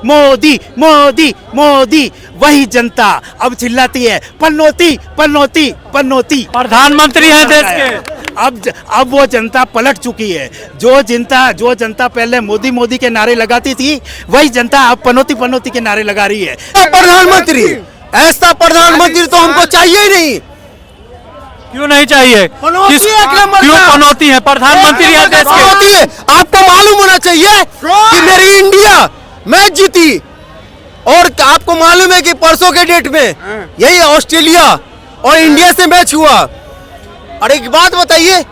मोदी मोदी मोदी। वही जनता अब चिल्लाती है पन्नौती पन्नौती पन्नौती। प्रधानमंत्री हैं देश के। अब वो जनता पलट चुकी है। जो जनता पहले मोदी मोदी के नारे लगाती थी, वही जनता अब पनौती पनौती के नारे लगा रही है। प्रधानमंत्री, ऐसा प्रधानमंत्री तो हमको चाहिए ही नहीं। क्यों नहीं चाहिए? क्यों पनौती है? प्रधानमंत्री है देश के। आपको मालूम होना चाहिए कि मेरी इंडिया मैच जीती, और आपको मालूम है कि परसों के डेट में यही ऑस्ट्रेलिया और इंडिया से मैच हुआ। अरे एक बात बताइए,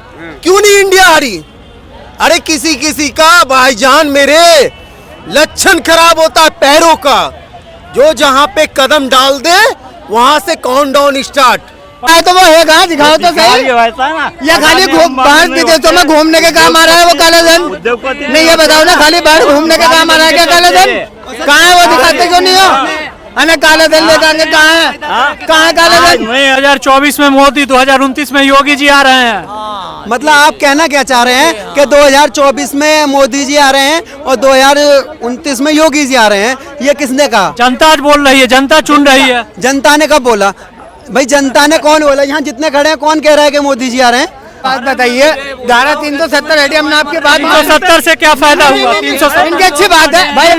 क्यों नहीं इंडिया हारी? अरे किसी किसी का भाईजान मेरे लक्षण खराब होता है पैरों का। जो जहां पे कदम डाल दे वहां से काउंटडाउन स्टार्ट। तो वो है कहाँ, दिखाओ तो सही। या खाली बाहर विदेशों में घूमने के काम आ रहा है वो काला धन? नहीं, ये बताओ ना, खाली बाहर घूमने के काम आ रहा है क्या काला धन? कहाँ है वो, दिखाते क्यों नहीं हो? अने काला धन ले जाएंगे, कहाँ है? कहाँ है काला धन? 2024 में मोदी, 2029 में योगी जी आ रहे हैं। मतलब आप कहना क्या चाह रहे हैं कि 2024 में मोदी जी आ रहे हैं और 2029 में योगी जी आ रहे हैं? ये किसने कहा? जनता बोल रही है, जनता चुन रही है। जनता ने कब बोला भाई? जनता ने कौन बोला? यहाँ जितने खड़े हैं कौन कह रहा है कि मोदी जी आ रहे हैं? बात बताइए। धारा 370 हटी, हमने आपके बात 370 से क्या फायदा हुआ? 370 इनकी अच्छी बात है भाई। एक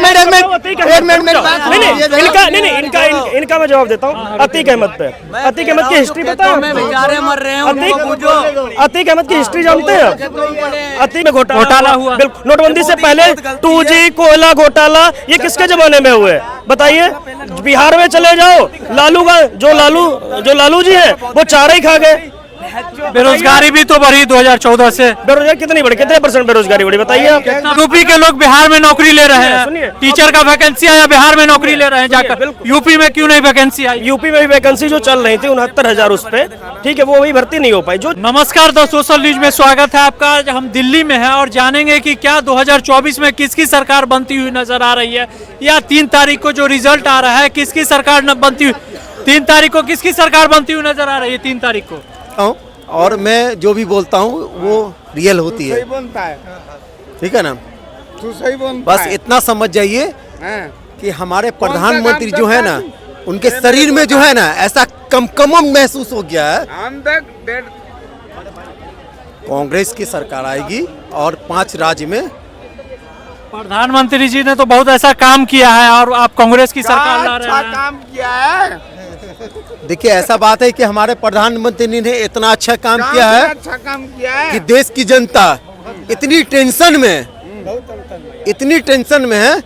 मिनट मेरी बात। इनका मैं जवाब देता हूँ। अतीक अहमद पे, अतीक अहमद की हिस्ट्री पता है? अतीक अहमद की हिस्ट्री जानते हैं? अतीक में घोटाला हुआ, नोटबंदी से पहले 2G कोयला घोटाला, ये किसके जमाने में हुए बताइए? बिहार में चले जाओ, लालू का जो लालू जी है वो चारा ही खा गए। बेरोजगारी भी तो बढ़ी 2014 से। बेरोजगारी कितनी बढ़ी? कितने % बेरोजगारी बढ़ी बताइए आप? यूपी के लोग बिहार में नौकरी ले रहे हैं। टीचर का वैकेंसी आया, बिहार में नौकरी ले रहे हैं जाकर। यूपी में क्यों नहीं वैकेंसी आई? यूपी में भी वैकेंसी जो चल रही थी 69,000 उस पे, ठीक है, वो वही भर्ती नहीं हो पाई। जो नमस्कार दोस्तों, सोशल न्यूज में स्वागत है आपका। आज हम दिल्ली में हैं और जानेंगे कि क्या 2024 में किसकी सरकार बनती हुई नजर आ रही है, या 3 तारीख को जो रिजल्ट आ रहा है किसकी सरकार न बनती हुई, 3 तारीख को किसकी सरकार बनती हुई नजर आ रही है? 3 तारीख को। और मैं जो भी बोलता हूँ वो रियल होती है, ठीक है ना? बस इतना समझ जाइए कि हमारे प्रधानमंत्री जो है ना, उनके शरीर में जो है ना ऐसा कमकमम महसूस हो गया है। कांग्रेस की सरकार आएगी और 5 राज्य में। प्रधानमंत्री जी ने तो बहुत ऐसा काम किया है और आप कांग्रेस की सरकार ला रहे हैं। काम किया है। देखिए, ऐसा बात है कि हमारे प्रधानमंत्री ने इतना अच्छा काम किया है कि देश की जनता इतनी टेंशन में है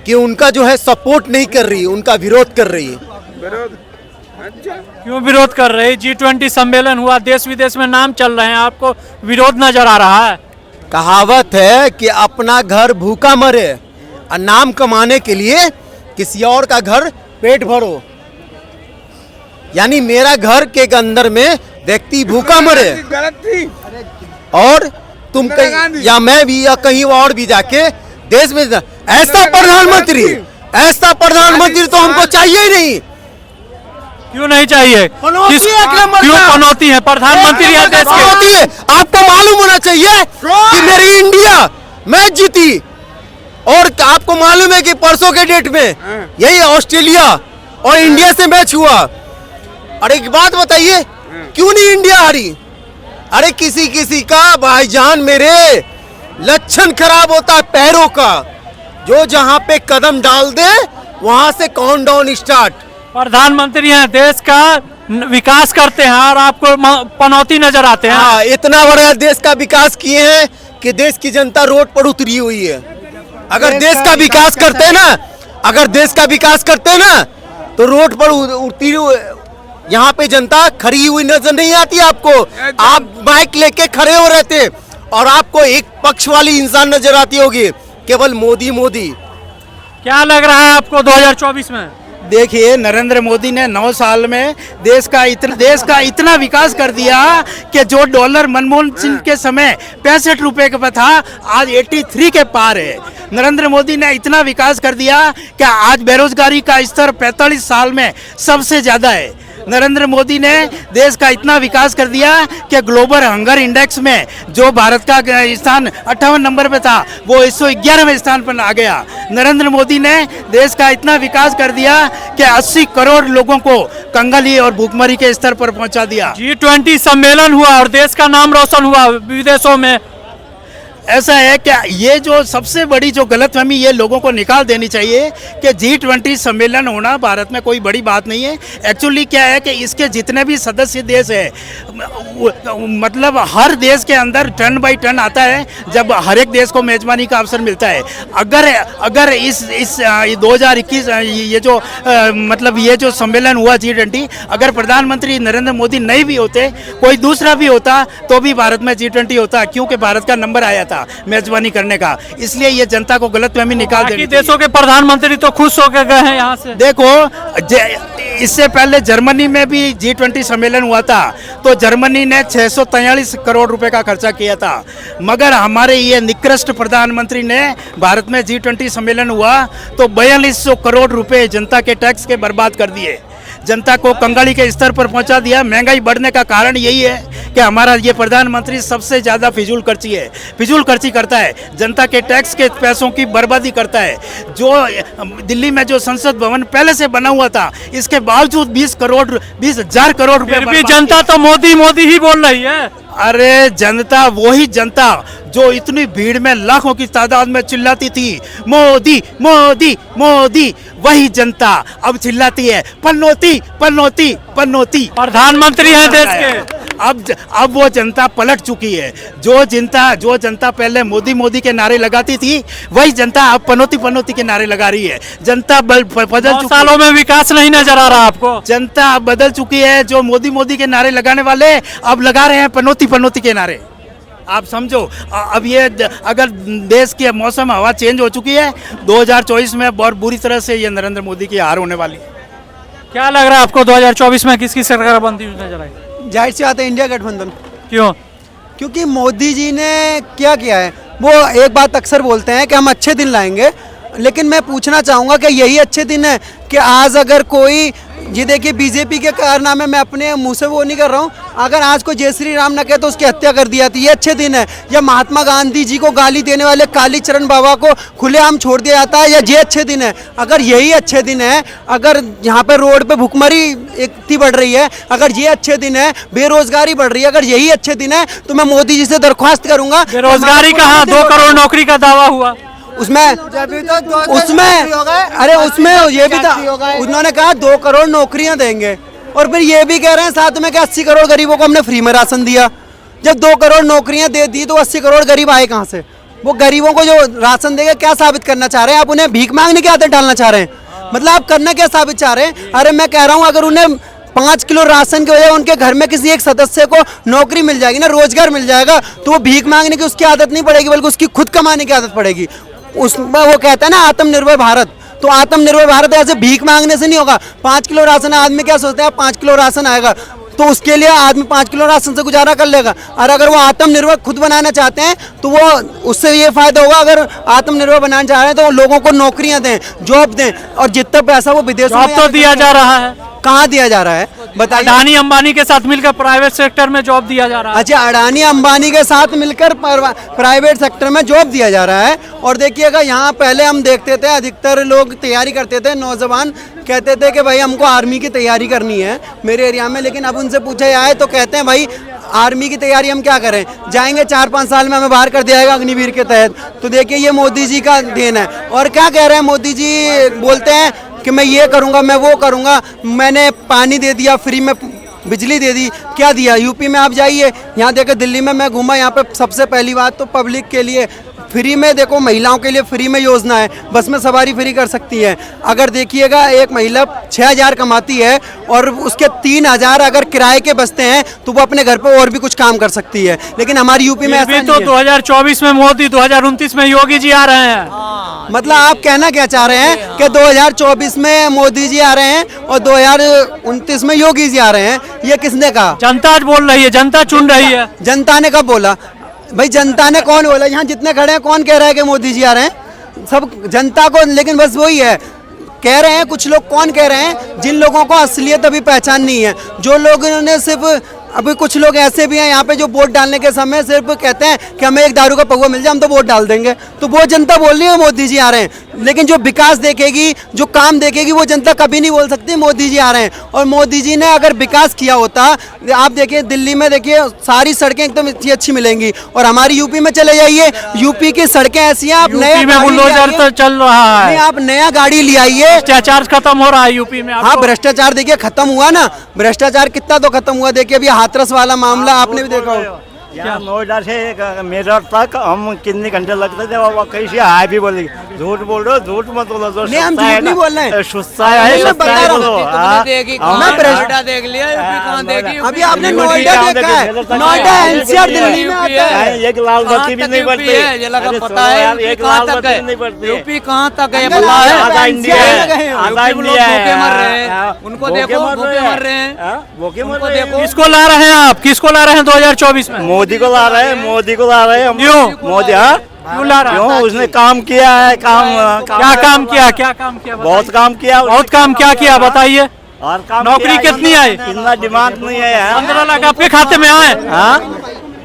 कि उनका जो है सपोर्ट नहीं कर रही, उनका विरोध कर रही है। क्यों विरोध कर रही? G20 सम्मेलन हुआ, देश विदेश में नाम चल रहे हैं, आपको विरोध नजर आ रहा है? कहावत है कि अपना घर भूखा मरे और नाम कमाने के लिए किसी और का घर पेट भरो। यानी मेरा घर के अंदर में व्यक्ति भूखा मरे और तुम कहीं या मैं भी या कहीं और भी जाके देश में, ऐसा प्रधानमंत्री तो हमको चाहिए ही नहीं। क्यों नहीं चाहिए? क्यों पनौती है? प्रधानमंत्री है देश के। आपको मालूम होना चाहिए कि मेरी इंडिया मैच जीती, और आपको मालूम है कि परसों के डेट में यही ऑस्ट्रेलिया और इंडिया से मैच हुआ। अरे एक बात बताइए, क्यों नहीं इंडिया हारी? अरे किसी किसी का भाईजान मेरे लक्षण खराब होता है पैरों का। जो जहां पे कदम डाल दे वहां से काउंटडाउन स्टार्ट। प्रधानमंत्री हैं, देश का विकास करते हैं और आपको पनौती नजर आते हैं। हाँ, इतना बड़ा देश का विकास किए हैं कि देश की जनता रोड पर उतरी हुई है। अगर देश का विकास करते ना तो रोड पर उतरी, यहाँ पे जनता खड़ी हुई नजर नहीं आती आपको। आप बाइक लेके खड़े हो रहते और आपको एक पक्ष वाली इंसान नजर आती होगी, केवल मोदी मोदी। क्या लग रहा है आपको 2024 में? देखिए, नरेंद्र मोदी ने 9 साल में देश का इतना विकास कर दिया कि जो डॉलर मनमोहन सिंह के समय 65 रुपए का था, आज 83 के पार है। नरेंद्र मोदी ने इतना विकास कर दिया कि आज बेरोजगारी का स्तर 45 साल में सबसे ज्यादा है। नरेंद्र मोदी ने देश का इतना विकास कर दिया कि ग्लोबल हंगर इंडेक्स में जो भारत का स्थान 58 नंबर पे था वो 111वें स्थान पर आ गया। नरेंद्र मोदी ने देश का इतना विकास कर दिया कि 80 करोड़ लोगों को कंगाली और भूखमरी के स्तर पर पहुंचा दिया। G20 सम्मेलन हुआ और देश का नाम रोशन हुआ विदेशों में। ऐसा है कि ये जो सबसे बड़ी जो गलतफहमी ये लोगों को निकाल देनी चाहिए कि G20 सम्मेलन होना भारत में कोई बड़ी बात नहीं है। एक्चुअली क्या है कि इसके जितने भी सदस्य देश है, मतलब हर देश के अंदर टर्न बाय टर्न आता है जब हर एक देश को मेजबानी का अवसर मिलता है। अगर इस 2021 ये जो मतलब ये जो सम्मेलन हुआ G20, अगर प्रधानमंत्री नरेंद्र मोदी नहीं भी होते, कोई दूसरा भी होता तो भी भारत में G20 होता, क्योंकि भारत का नंबर आया था मेजबानी करने का। इसलिए ये जनता को गलतफहमी निकाल देनी चाहिए। देशों के प्रधानमंत्री तो खुश होकर गए हैं यहाँ से। देखो, इससे पहले जर्मनी में भी G20 सम्मेलन हुआ था तो जर्मनी ने 643 करोड़ रुपए का खर्चा किया था, मगर हमारे ये निकृष्ट प्रधानमंत्री ने भारत में G20 सम्मेलन हुआ तो 4200 करोड़ रुपए जनता के टैक्स के बर्बाद कर दिए, जनता को कंगाली के स्तर पर पहुंचा दिया। महंगाई बढ़ने का कारण यही है कि हमारा ये प्रधानमंत्री सबसे ज़्यादा फिजूल खर्ची है, फिजूल खर्ची करता है, जनता के टैक्स के पैसों की बर्बादी करता है। जो दिल्ली में जो संसद भवन पहले से बना हुआ था, इसके बावजूद 20,000 करोड़ रुपए जनता तो मोदी मोदी ही बोल रही है। अरे जनता, वही जनता जो इतनी भीड़ में लाखों की तादाद में चिल्लाती थी मोदी मोदी मोदी, वही जनता अब चिल्लाती है पन्नौती पन्नौती पन्नौती। प्रधानमंत्री हैं देश के। अब वो जनता पलट चुकी है। जो जनता पहले मोदी मोदी के नारे लगाती थी, वही जनता अब पनौती पनौती के नारे लगा रही है। जनता बदल चुकी। सालों में विकास नहीं नजर आ रहा आपको? जनता अब बदल चुकी है। जो मोदी मोदी के नारे लगाने वाले अब लगा रहे हैं पनौती पनौती के नारे। आप समझो, अब ये अगर देश की मौसम हवा चेंज हो चुकी है, 2024 में बहुत बुरी तरह से ये नरेंद्र मोदी की हार होने वाली है। क्या लग रहा है आपको 2024 में किसकी सरकार बनती हुई नजर आएगी? जाहिर सी बात है इंडिया गठबंधन। क्यों? क्योंकि मोदी जी ने क्या किया है, वो एक बात अक्सर बोलते हैं कि हम अच्छे दिन लाएंगे, लेकिन मैं पूछना चाहूँगा कि यही अच्छे दिन है कि आज अगर कोई, ये देखिए बीजेपी के कारनामे मैं अपने मुंह से वो नहीं कर रहा हूँ, अगर आज कोई जय श्री राम न कहे तो उसकी हत्या कर दी जाती है, ये अच्छे दिन है। या महात्मा गांधी जी को गाली देने वाले कालीचरण बाबा को खुलेआम छोड़ दिया जाता है, या ये अच्छे दिन है। अगर यही अच्छे दिन है, अगर यहाँ पे रोड पे भुखमरी इतनी बढ़ रही है, अगर ये अच्छे दिन है, बेरोजगारी बढ़ रही है, अगर यही अच्छे दिन है तो मैं मोदी जी से दरख्वास्त करूंगा। बेरोजगारी कहाँ? 2 करोड़ नौकरी का दावा हुआ उसमें अरे उसमें ये भी था, उन्होंने कहा 2 करोड़ नौकरियां देंगे, और फिर ये भी कह रहे हैं साथ में कि 80 करोड़ गरीबों को हमने फ्री में राशन दिया। जब 2 करोड़ नौकरियां दे दी तो 80 करोड़ गरीब आए कहाँ से? वो गरीबों को जो राशन देगा, क्या साबित करना चाह रहे हैं आप? उन्हें भीख मांगने की आदत डालना चाह रहे हैं? मतलब आप करना क्या साबित चाह रहे हैं? अरे मैं कह रहा हूँ, अगर उन्हें 5 किलो राशन की वजह उनके घर में किसी एक सदस्य को नौकरी मिल जाएगी ना, रोजगार मिल जाएगा, तो वो भीख मांगने की उसकी आदत नहीं पड़ेगी, बल्कि उसकी खुद कमाने की आदत पड़ेगी। उसमें वो कहता है ना आत्मनिर्भर भारत, तो आत्मनिर्भर भारत ऐसे भीख मांगने से नहीं होगा। 5 किलो राशन, आदमी क्या सोचता है 5 किलो राशन आएगा तो उसके लिए आदमी 5 किलो राशन से गुजारा कर लेगा। और अगर वो आत्मनिर्भर खुद बनाना चाहते हैं तो वो उससे ये फायदा होगा, अगर आत्मनिर्भर बनाना चाह रहे हैं तो लोगों को नौकरियां दें, जॉब दें, और जितना पैसा वो विदेशों में तो दिया जा रहा है। कहाँ दिया जा रहा है बताइए? अडानी अंबानी के साथ मिलकर प्राइवेट सेक्टर में जॉब दिया जा रहा है। अच्छा, अडानी अंबानी के साथ मिलकर प्राइवेट सेक्टर में जॉब दिया जा रहा है। और देखिएगा, यहाँ पहले हम देखते थे अधिकतर लोग तैयारी करते थे, नौजवान कहते थे कि भाई हमको आर्मी की तैयारी करनी है मेरे एरिया में, लेकिन अब उनसे पूछा जाए तो कहते हैं भाई आर्मी की तैयारी हम क्या करें, जाएंगे 4-5 साल में हमें बाहर कर दिया जाएगा अग्निवीर के तहत। तो देखिए ये मोदी जी का देन है। और क्या कह रहे हैं मोदी जी? बोलते हैं कि मैं ये करूँगा, मैं वो करूँगा, मैंने पानी दे दिया फ्री में, बिजली दे दी। क्या दिया? यूपी में आप जाइए, यहाँ देखो दिल्ली में मैं घूमा, यहाँ पे सबसे पहली बात तो पब्लिक के लिए फ्री में, देखो महिलाओं के लिए फ्री में योजना है, बस में सवारी फ्री कर सकती है। अगर देखिएगा एक महिला 6,000 कमाती है और उसके 3,000 अगर किराए के बचते हैं तो वो अपने घर पे और भी कुछ काम कर सकती है। लेकिन हमारी यूपी में ऐसा तो 2024 में मोदी, 2029 में योगी जी आ रहे हैं। मतलब आप कहना क्या चाह रहे हैं कि 2024 में मोदी जी आ रहे हैं और 2029 में योगी जी आ रहे हैं? ये किसने कहा? जनता आज बोल रही है, जनता चुन रही है। जनता ने कब बोला भाई? जनता ने कौन बोला? यहाँ जितने खड़े हैं कौन कह रहा है कि मोदी जी आ रहे हैं? सब जनता को, लेकिन बस वही है कह रहे हैं कुछ लोग, कौन कह रहे हैं? जिन लोगों को असलियत अभी पहचान नहीं है, जो लोग ने सिर्फ, अभी कुछ लोग ऐसे भी हैं यहाँ पे जो वोट डालने के समय सिर्फ कहते हैं कि हमें एक दारू का पौवा मिल जाए हम तो वोट डाल देंगे। तो वो जनता बोल रही है मोदी जी आ रहे हैं, लेकिन जो विकास देखेगी, जो काम देखेगी, वो जनता कभी नहीं बोल सकती मोदी जी आ रहे हैं। और मोदी जी ने अगर विकास किया होता, आप देखिए दिल्ली में देखिए सारी सड़कें एकदम इतनी अच्छी मिलेंगी, और हमारी यूपी में चले जाइए, यूपी की सड़कें ऐसी हैं, आप नया यूपी में बुलडोजर तो चल रहा है, आप नया गाड़ी ले आइए। भ्रष्टाचार खत्म हो रहा है यूपी में। हाँ, भ्रष्टाचार देखिए खत्म हुआ ना, भ्रष्टाचार कितना तो खत्म हुआ। देखिए अभी हाथरस वाला मामला आपने भी देखा हो। यहाँ नोएडा से मेरठ तक हम कितने घंटे लगते थे, वो कैसे हाय भी बोलेगी, झूठ बोल रहे हो, झूठ मत बोलो। जो नहीं, हम सच्चा है झूठ नहीं ना, बोल रहे हैं। सच्चा है, मैं बता रहा हूँ। बोलो। हाँ, नोएडा देख लिया, अभी आपने नोएडा देखा है? नोएडा एनसीआर दिल्ली में आता है। एक लाल बत्ती भी नहीं बढ़ती, पता है एक लाल बत्ती नहीं बढ़ती। यूपी कहाँ तक है अंकल, पता है? आधा इंडिया है, आधा यूपी में लोग इंडिया भूखे मर रहे है। हैं, उनको देखो भूखे मर रहे हैं, भूखे मर उनको रहे हैं। देखो। किसको ला रहे हैं आप, किसको ला रहे हैं 2024 में? मोदी को ला रहे हैं, मोदी को ला रहे हैं हम। क्यों? मोदी, हाँ क्यों ला रहे हैं? क्यों? उसने काम किया है, क्या काम किया, क्या काम किया? बहुत काम किया, बहुत काम क्या किया बताइए। और काम नौकरी किया, कितनी आई? इतना डिमांड नहीं है। 15 लाख आपके खाते में आए? हाँ,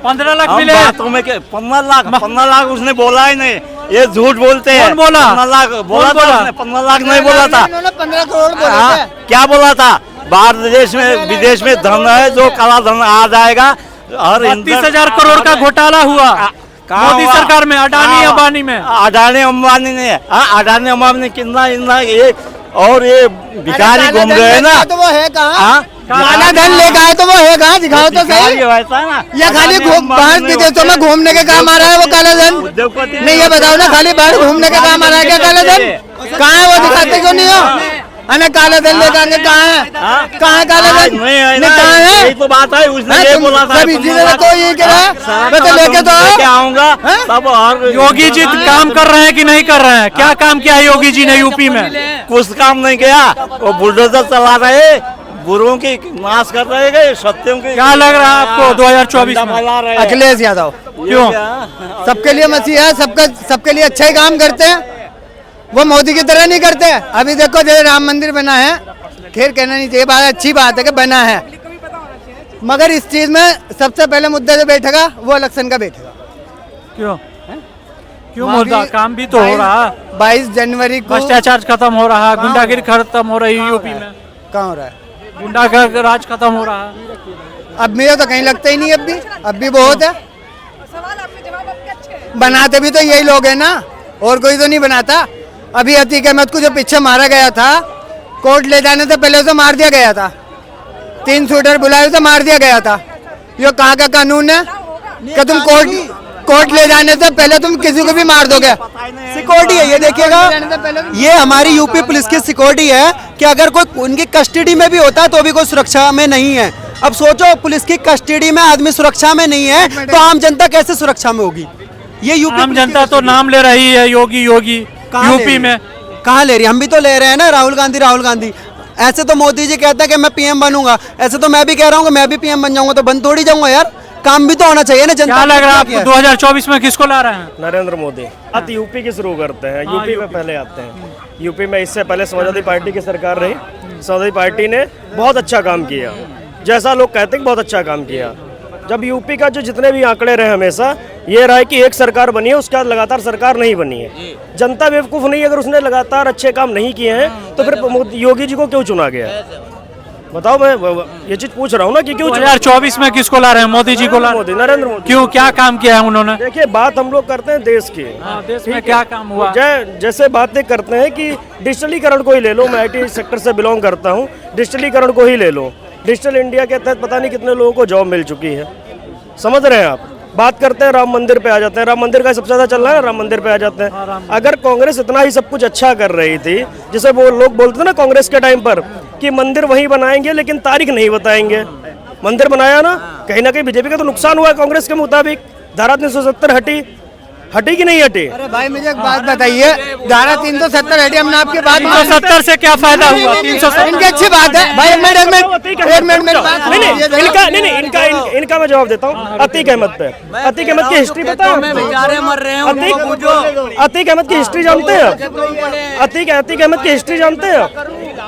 15 लाख हम मिले? बातों में 15 लाख उसने बोला ही नहीं, ये झूठ बोलते हैं। कौन बोला? 15 लाख बोला कौन था बोला? उसने, 15 लाख नहीं बोला था। 15 करोड़ बोले हाँ, थे। क्या बोला था? बाहर देश में, विदेश में धन है, जो काला धन आ जाएगा। और 32,000 करोड़ का घोटाला हुआ मोदी सरकार में, अडानी अंबानी में। अडानी अंबानी ने, हाँ, अडानी अंबानी कितना ये, और ये भिखारी घूम रहे हैं ना। तो वो है कहाँ? हाँ, काला धन लेकर आए तो वो है कहाँ? दिखाओ तो भिखारी सही। वैसा है ना, या खाली बाहर विदेशों में घूमने के काम आ रहा है वो काला धन? उद्योगपति नहीं, ये बताओ ना, खाली बाहर घूमने के काम आ रहा है क्या काला धन? कहाँ है वो? दिखाते क्यों नहीं हो? अरे काला धन लेकर आके कहाँ है? कहाँ है काला धन? नहीं है ना, कहाँ है? यही तो बात है, उसने ये बोला था। सब इसी ने तो ये कह रहा है, मैं तो लेके तो लेके आओ। आऊंगा तब। और योगी जी काम कर रहे हैं कि नहीं कर रहे हैं? क्या काम किया है योगी जी ने यूपी में? कुछ काम नहीं किया, वो बुलडोजर चला रहे, बुरों की नाश कर रहे हैं, सत्यों की। क्या लग रहा है आपको 2024 में? फैला रहे हैं। अखिलेश यादव क्यों? सबके लिए मसीहा है, सबके लिए अच्छा ही काम करते हैं, वो मोदी की तरह नहीं करते। अभी देखो जैसे राम मंदिर बना है, खैर कहना नहीं चाहिए, बात अच्छी बात है कि बना है, मगर इस चीज में सबसे पहले मुद्दा जो बैठेगा वो इलेक्शन का बैठेगा। क्यों? क्यों मुद्दा? काम भी तो हो रहा है, 22 जनवरी को भ्रष्टाचार खत्म हो रहा है, गुंडागिरी खत्म हो रही है यूपी में, कहाँ हो रहा है? गुंडा का राज खत्म हो रहा है। अब मुझे तो कहीं लगता ही नहीं, अब भी बहुत है। बनाते भी तो यही लोग हैं ना, और कोई तो नहीं बनाता। अभी अतीक अहमद को जो पीछे मारा गया था, कोर्ट ले जाने से पहले उसे मार दिया गया था, 3 शूटर बुलाए उसे मार दिया गया था। ये कहाँ का कानून है कि तुम कोर्ट ले जाने से पहले तुम किसी को भी मार दोगे? सिक्योरिटी है ये, देखिएगा, ये हमारी यूपी पुलिस की सिक्योरिटी है कि अगर कोई उनकी कस्टडी में भी होता है तो भी कोई सुरक्षा में नहीं है। अब सोचो, पुलिस की कस्टडी में आदमी सुरक्षा में नहीं है तो आम जनता कैसे सुरक्षा में होगी? ये यूपी आम जनता तो नाम ले रही है योगी योगी यूपी में। कहाँ ले रही है? हम भी तो ले रहे हैं ना, राहुल गांधी। ऐसे तो मोदी जी कहते हैं कि मैं पीएम बनूंगा, ऐसे तो मैं भी कह रहा हूँ कि मैं भी पीएम बन जाऊंगा, तो बन थोड़ी जाऊंगा यार। काम भी तो होना चाहिए ना जनता। क्या लग रहा है आपको 2024 में किसको ला रहे हैं? नरेंद्र मोदी। अब यूपी की शुरू करते हैं, यूपी में पहले आते हैं। यूपी में इससे पहले समाजवादी पार्टी की सरकार रही, समाजवादी पार्टी ने बहुत अच्छा काम किया, जैसा लोग कहते हैं बहुत अच्छा काम किया। जब यूपी का जो जितने भी आंकड़े रहे हमेशा ये रहा है कि एक सरकार बनी है, उसके बाद लगातार सरकार नहीं बनी है। जनता बेवकूफ़ नहीं, अगर उसने लगातार अच्छे काम नहीं किए हैं तो फिर योगी जी को क्यों चुना गया? बताओ, मैं ये चीज पूछ रहा हूँ ना कि क्यों 2024 में किसको ला रहे हैं? मोदी जी को ला रहे हैं? नरेंद्र मोदी। क्यों, क्या काम किया है उन्होंने? देखिए, बात हम लोग करते हैं देश की, देश में क्या काम हुआ? जैसे बातें करते हैं कि डिजिटलीकरण को ही ले लो, मैं IT सेक्टर से बिलोंग करता हूँ, डिजिटलीकरण को ही ले लो। डिजिटल इंडिया के तहत पता नहीं कितने लोगों को जॉब मिल चुकी है, समझ रहे हैं आप? बात करते हैं राम मंदिर पे आ जाते हैं, राम मंदिर का सबसे ज्यादा चल रहा है, राम मंदिर पे आ जाते हैं। अगर कांग्रेस इतना ही सब कुछ अच्छा कर रही थी, जैसे वो लोग बोलते थे ना कांग्रेस के टाइम पर कि मंदिर वहीं बनाएंगे लेकिन तारीख नहीं बताएंगे, मंदिर बनाया ना कहीं बीजेपी का तो नुकसान हुआ है कांग्रेस के मुताबिक। धारा 370 हटी, हटी कि नहीं हटी? अरे भाई मुझे एक बात बताइए, धारा 370 हटी, हमने आपकी बात मान ली। 370 से क्या फायदा हुआ? 370 इनकी अच्छी बात है भाई। एक मिनट मेरी बात नहीं सुनिए। नहीं, इनका मैं जवाब देता हूँ। अतीक अहमद पे, अतीक अहमद की हिस्ट्री पता है? अतीक अहमद की हिस्ट्री जानते हैं? अतीक अहमद की हिस्ट्री जानते हैं?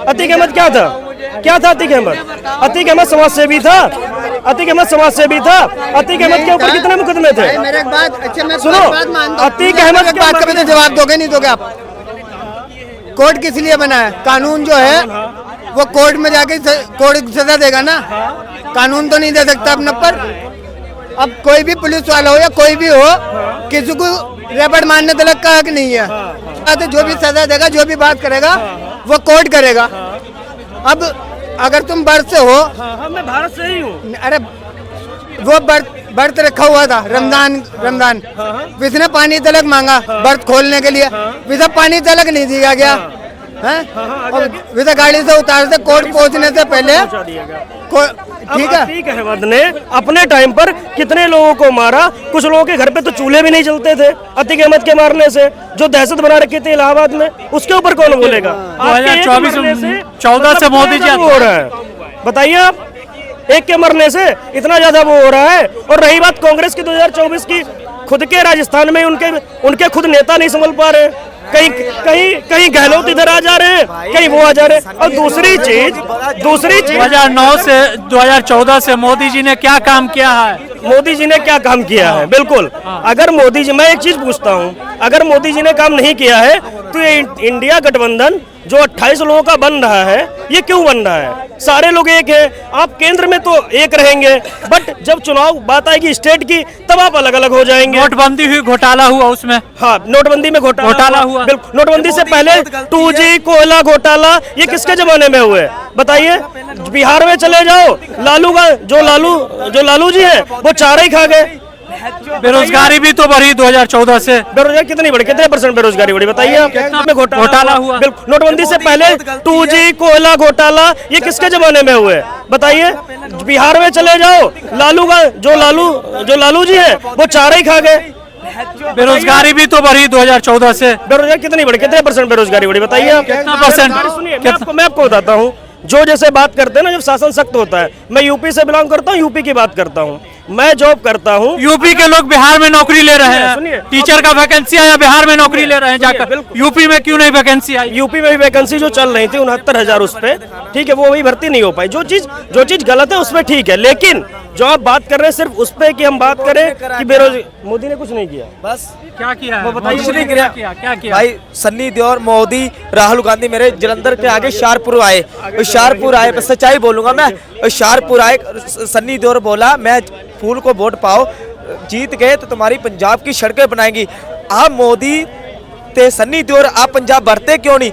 अतीक अहमद क्या था? अतीक अहमद समाज सेवी था। अतीक अहमद समाज सेवी था। अतीक अहमद के ऊपर कितने मुकदमे थे? मेरे एक बात, अच्छा मैं सुनो, बात मानता हूं। अतीक अहमद एक बात का भी तो जवाब दोगे, नहीं दोगे आप? कोर्ट किस लिए बना है? कानून जो है वो कोर्ट में जाके कोर्ट सजा देगा ना, कानून तो नहीं दे सकता अपने पर। अब कोई भी पुलिस वाला हो या कोई भी हो, किसी को रेपट मारने तक का हक नहीं है। जो भी सजा देगा, जो भी बात करेगा वो कोर्ट करेगा। अब अगर तुम बर्थ से हो, मैं भारत से ही हूँ। अरे वो बर्थ रखा हुआ था, रमजान इसने पानी तलक मांगा बर्थ खोलने के लिए, विदा पानी तलक नहीं दिया गया है। और विदा गाड़ी से उतार से कोर्ट पहुंचने से पहले ठीक है। अतीक अहमद ने अपने टाइम पर कितने लोगों को मारा? कुछ लोगों के घर पे तो चूल्हे भी नहीं जलते थे अतीक अहमद के मारने से, जो दहशत बना रखी थी इलाहाबाद में। उसके ऊपर कौन बोलेगा? 2014 से मोदी जी हो रहा है, बताइए आप। एक के मरने से इतना ज्यादा वो हो रहा है। और रही बात कांग्रेस की 2024 की, खुद के राजस्थान में उनके खुद नेता नहीं संभल पा रहे। कहीं गहलोत इधर आ जा रहे हैं, कहीं वो आ जा रहे हैं। और दूसरी चीज 2009 से 2014 से मोदी जी ने क्या काम किया है? मोदी जी ने क्या काम किया है? बिल्कुल, अगर मोदी जी, मैं एक चीज पूछता हूँ, अगर मोदी जी ने काम नहीं किया है तो ये इंडिया गठबंधन जो 28 लोगों का बन रहा है, ये क्यों बन रहा है? सारे लोग एक हैं, आप केंद्र में तो एक रहेंगे, बट जब चुनाव बात आएगी स्टेट की, तब आप अलग अलग हो जाएंगे। नोटबंदी हुई, घोटाला हुआ उसमें। हाँ, नोटबंदी में घोटाला हुआ। बिल्कुल, नोटबंदी से पहले 2G कोयला घोटाला, ये किसके जमाने में हुए? बताइए। बिहार में चले जाओ, जो लालू जी है वो चारा ही खा गए। बेरोजगारी भी तो बढ़ी 2014 से। बेरोजगारी कितनी बढ़ी? कितने % बेरोजगारी बढ़ी बताइए आप? घोटाला हुआ। बिल्कुल, नोटबंदी से पहले 2G कोयला घोटाला, ये किसके जमाने में हुए? बताइए। बिहार में चले जाओ, जो लालू जी है वो चारा ही खा गए। बेरोजगारी भी तो बढ़ी 2014 से। बेरोजगारी कितनी बढ़ी? कितने % बेरोजगारी बढ़ी बताइए आप? कितना %? सुनिए, मैं आपको बताता हूँ। जो जैसे बात करते हैं ना, जब शासन सख्त होता है, मैं यूपी से बिलोंग करता हूँ, यूपी की बात करता हूँ, मैं जॉब करता हूँ। यूपी के लोग बिहार में नौकरी ले रहे सुनिए, हैं, टीचर का वैकेंसी आया, बिहार में नौकरी ले रहे हैं जाकर। यूपी में क्यों नहीं वैकेंसी आई? यूपी में भी वैकेंसी जो चल रही थी 69,000 उस पे, ठीक है, वो भी भर्ती नहीं हो पाई। जो चीज गलत है उसमें ठीक है, लेकिन जो आप बात कर रहे हैं सिर्फ उस पे कि हम बात करें कि बेरोजगारी, मोदी ने कुछ नहीं किया। बस क्या किया है? बताइए, मोदी ने क्या किया? भाई सन्नी देओल, मोदी, राहुल गांधी मेरे जलंधर के आगे शाहपुर आए, बस सच्चाई बोलूंगा मैं। शाहपुर आए, सन्नी देओल बोला मैं फूल को वोट पाओ, जीत गए तो तुम्हारी पंजाब की सड़कें बनाएंगी। आप मोदी ते सन्नी देओल, आप पंजाब भरते क्यों नहीं?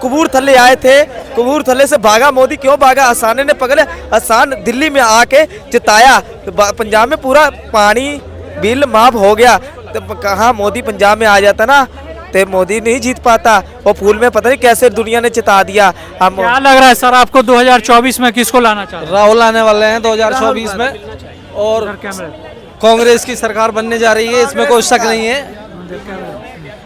कबूरथले आए थे, कबूरथले से भागा मोदी, क्यों भागा? आसाने ने पकड़े, आसान दिल्ली में आके जिताया, तो पंजाब में पूरा पानी बिल माफ हो गया। तो कहाँ मोदी पंजाब में आ जाता ना, तो मोदी नहीं जीत पाता। वो फूल में पता नहीं कैसे दुनिया ने चिता दिया। हम क्या लग रहा है सर आपको 2024 में किसको लाना चाह रहे हैं? राहुल आने वाले हैं 2024 में, और कांग्रेस की सरकार बनने जा रही है, इसमें कोई शक नहीं है।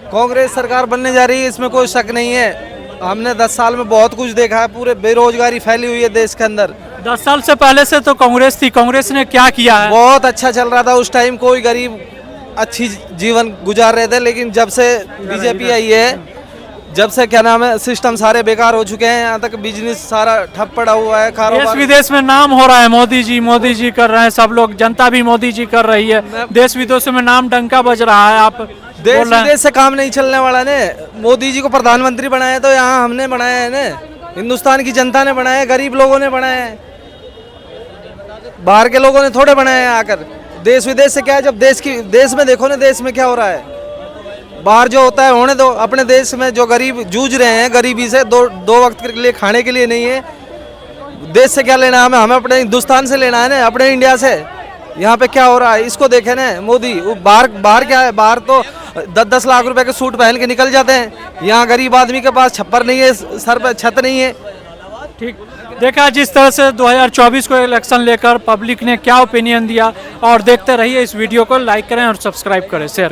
कांग्रेस सरकार बनने जा रही है, इसमें कोई शक नहीं है। हमने 10 साल में बहुत कुछ देखा है, पूरे बेरोजगारी फैली हुई है देश के अंदर। 10 साल से पहले से तो कांग्रेस थी, कांग्रेस ने क्या किया है? बहुत अच्छा चल रहा था उस टाइम, कोई गरीब अच्छी जीवन गुजार रहे थे, लेकिन जब से बीजेपी आई है, जब से क्या नाम है, सिस्टम सारे बेकार हो चुके हैं। यहाँ तक बिजनेस सारा ठप पड़ा हुआ है, देश कारोबार। विदेश में नाम हो रहा है, मोदी जी कर रहे हैं, सब लोग, जनता भी मोदी जी कर रही है, देश विदेशों में नाम डंका बज रहा है। आप देश बोल रहे हैं विदेश से काम नहीं चलने वाला ने। मोदी जी को प्रधानमंत्री बनाया तो यहाँ हमने बनाया है ने, हिंदुस्तान की जनता ने बनाया है, गरीब लोगों ने बनाया है, बाहर के लोगों ने थोड़े बनाया है आकर। देश विदेश से क्या है, जब देश में देखो ना, देश में क्या हो रहा है। बाहर जो होता है होने दो, अपने देश में जो गरीब जूझ रहे हैं गरीबी से, दो वक्त के लिए खाने के लिए नहीं है। देश से क्या लेना हमें अपने हिंदुस्तान से लेना है ना, अपने इंडिया से। यहाँ पे क्या हो रहा है इसको देखे ना मोदी। बाहर क्या है, बाहर तो 10-10 लाख रुपए के सूट पहन के निकल जाते हैं। यहाँ गरीब आदमी के पास छप्पर नहीं है, सर पे छत नहीं है। ठीक देखा जिस तरह से 2024 को इलेक्शन लेकर पब्लिक ने क्या ओपिनियन दिया, और देखते रहिए इस वीडियो को, लाइक करें और सब्सक्राइब करें, शेयर